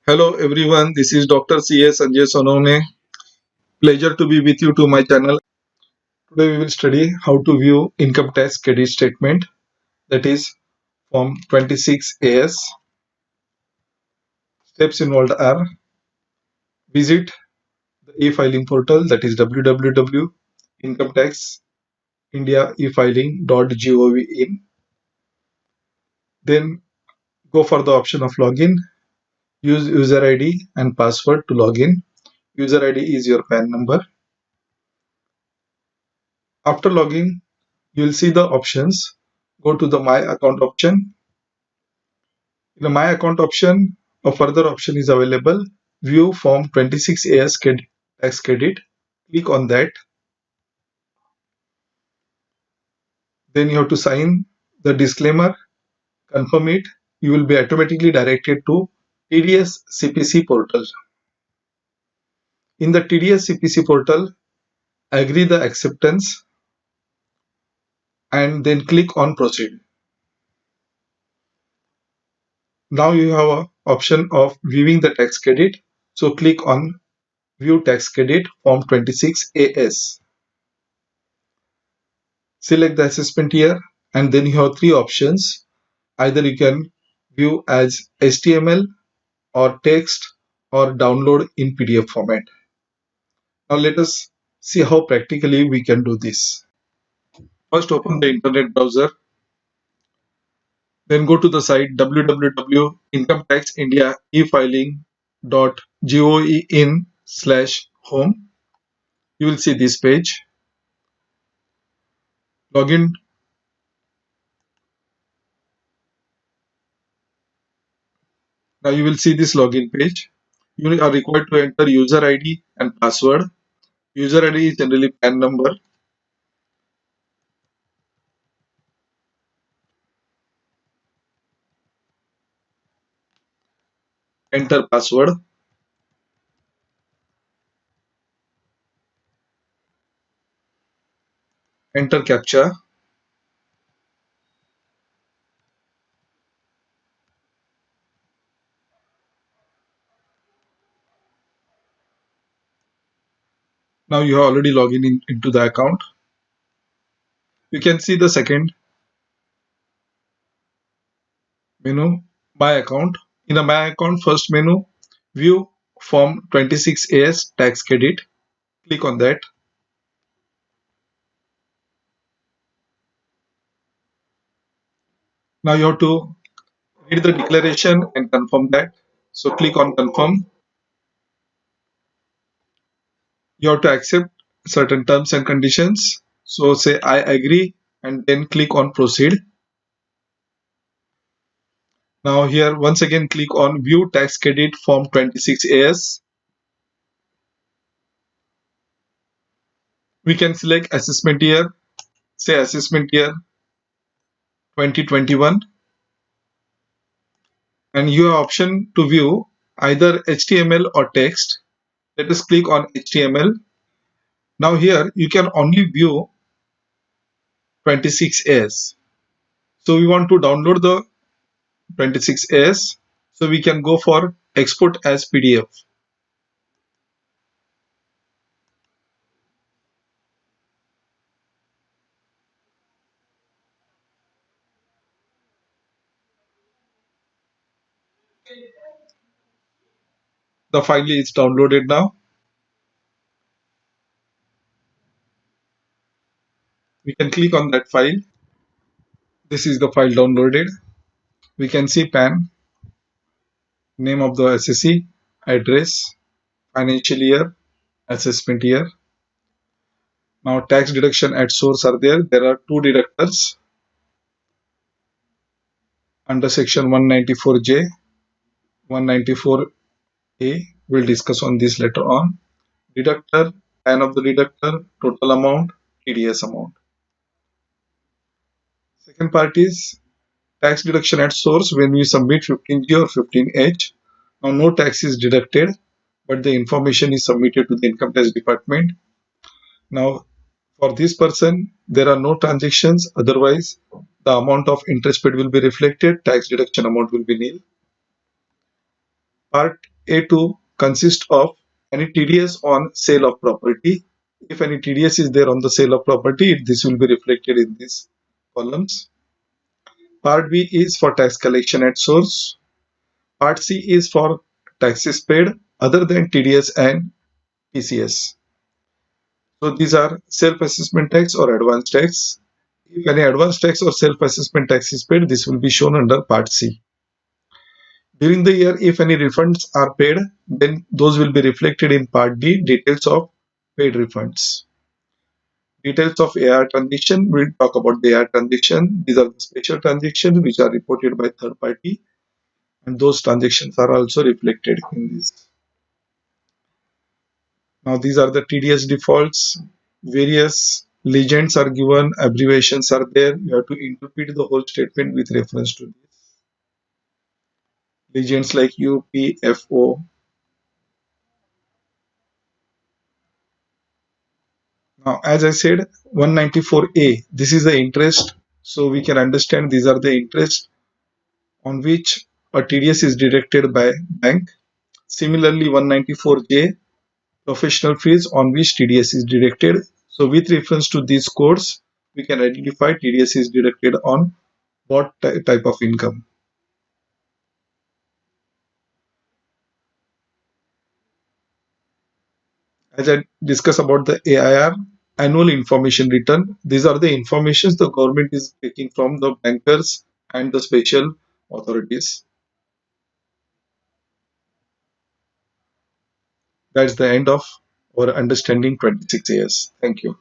Hello everyone, this is Dr. C.S. Sanjay Sonone. Pleasure to be with you to my channel. Today we will study how to view income tax credit statement, that is Form 26AS. Steps involved are: visit the e-filing portal, that is www.incometaxindiaefiling.gov.in. Then go for the option of login. Use user ID and password to login. User ID is your PAN number. After logging, you will see the options. Go to the My Account option. In the My Account option, a further option is available. View Form 26AS tax credit. Click on that. Then you have to sign the disclaimer, confirm it. You will be automatically directed to TDS CPC portal. In the TDS CPC portal, agree the acceptance and then click on proceed. Now you have an option of viewing the tax credit. So click on View Tax Credit Form 26AS. Select the assessment year and then you have three options. Either you can view as HTML or text or download in PDF format. Now let us see how practically we can do this. First open the internet browser. Then go to the site www.incometaxindiaefiling.gov.in/home. You will see this page. Login. Now you will see this login page. You are required to enter user ID and password. User ID is generally PAN number. Enter password. Enter CAPTCHA. Now you have already logged into the account. You can see the second menu, My Account. In the My Account first menu, View Form 26AS Tax Credit. Click on that. Now you have to read the declaration and confirm that. So click on Confirm. You have to accept certain terms and conditions. So say I agree and then click on Proceed. Now here once again click on View Tax Credit Form 26AS. We can select assessment year, say assessment year 2021, and you have option to view either HTML or text. Let us click on HTML. Now here you can only view 26AS. So we want to download the 26AS. So we can go for export as PDF. The file is downloaded now. We can click on that file. This is the file downloaded. We can see PAN, name of the assessee, address, financial year, assessment year. Now tax deduction at source are there. There are two deductors under section 194J, 194A. We'll discuss on this later on. Deductor, PAN of the deductor, total amount, TDS amount. Second part is tax deduction at source when we submit 15G or 15H. Now no tax is deducted, but the information is submitted to the income tax department. Now for this person, there are no transactions. Otherwise, the amount of interest paid will be reflected. Tax deduction amount will be nil. Part A2 consists of any TDS on sale of property. If any TDS is there on the sale of property, this will be reflected in these columns. Part B is for tax collection at source. Part C is for taxes paid other than TDS and TCS. So these are self-assessment tax or advance tax. If any advance tax or self-assessment tax is paid, this will be shown under Part C. During the year, if any refunds are paid, then those will be reflected in Part D, details of paid refunds. Details of AR transaction, we'll talk about the AR transaction. These are the special transactions which are reported by third party, and those transactions are also reflected in this. Now these are the TDS defaults. Various legends are given, abbreviations are there. You have to interpret the whole statement with reference to this. Legends like UPFO. Now, as I said, 194A, this is the interest. So we can understand these are the interest on which a TDS is deducted by bank. Similarly, 194J, professional fees on which TDS is deducted. So with reference to these codes, we can identify TDS is deducted on what type of income. As I discuss about the AIR, annual information return, these are the informations the government is taking from the bankers and the special authorities. That's the end of our understanding 26 years. Thank you.